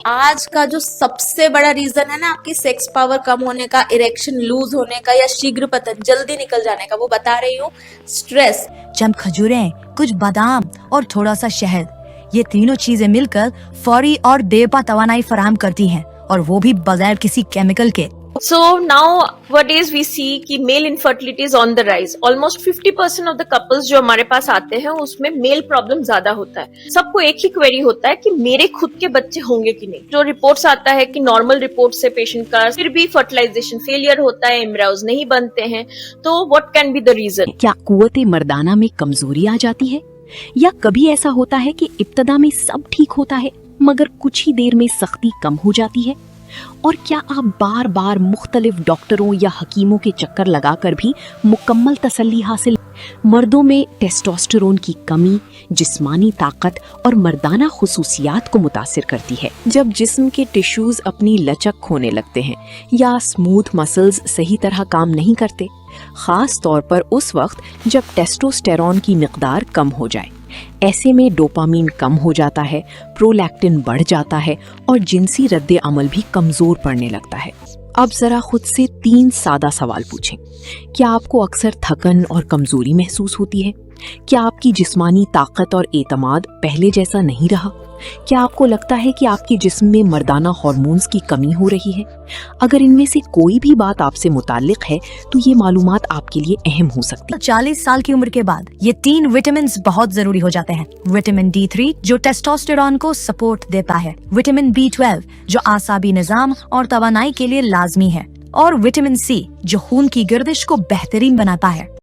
آج کا جو سب سے بڑا ریزن ہے نا آپ کی سیکس پاور کم ہونے کا، اریکشن لوز ہونے کا یا شیگر پتن جلدی نکل جانے کا، وہ بتا رہی ہوں سٹریس. چند کھجوریں، کچھ بادام اور تھوڑا سا شہد، یہ تینوں چیزیں مل کر فوری اور دیرپا توانائی فراہم کرتی ہیں، اور وہ بھی بغیر کسی کیمیکل کے. So nowadays we see کہ male infertility is on the rise. Almost 50% of the couples جو ہمارے پاس آتے ہیں اس میں male problem زیادہ ہوتا ہے. سب کو ایک ہی query ہوتا ہے کہ میرے خود کے بچے ہوں گے کہ نہیں. جو reports آتا ہے کہ normal report سے patient کا پھر بھی fertilization failure ہوتا ہے، embryos نہیں بنتے ہیں، تو what can be the reason؟ کیا قوت مردانہ میں کمزوری آ جاتی ہے، یا کبھی ایسا ہوتا ہے کہ ابتدا میں سب ٹھیک ہوتا ہے مگر کچھ ہی دیر میں سختی کم ہو جاتی ہے؟ اور کیا آپ بار بار مختلف ڈاکٹروں یا حکیموں کے چکر لگا کر بھی مکمل تسلی حاصل؟ مردوں میں ٹیسٹوسٹیرون کی کمی جسمانی طاقت اور مردانہ خصوصیات کو متاثر کرتی ہے. جب جسم کے ٹیشوز اپنی لچک کھونے لگتے ہیں یا اسموتھ مسلز صحیح طرح کام نہیں کرتے، خاص طور پر اس وقت جب ٹیسٹوسٹیرون کی مقدار کم ہو جائے، ایسے میں ڈوپامین کم ہو جاتا ہے، پرولیکٹن بڑھ جاتا ہے اور جنسی رد عمل بھی کمزور پڑنے لگتا ہے. اب ذرا خود سے 3 سادہ سوال پوچھیں. کیا آپ کو اکثر تھکن اور کمزوری محسوس ہوتی ہے؟ کیا آپ کی جسمانی طاقت اور اعتماد پہلے جیسا نہیں رہا؟ کیا آپ کو لگتا ہے کہ آپ کے جسم میں مردانہ ہارمونز کی کمی ہو رہی ہے؟ اگر ان میں سے کوئی بھی بات آپ سے متعلق ہے تو یہ معلومات آپ کے لیے اہم ہو سکتی. 40 سال کی عمر کے بعد یہ 3 وٹامنز بہت ضروری ہو جاتے ہیں. وٹامن D3 جو ٹیسٹوسٹیرون کو سپورٹ دیتا ہے، وٹامن B12 جو اعصابی نظام اور توانائی کے لیے لازمی ہے، اور وٹامن C جو خون کی گردش کو بہترین بناتا ہے.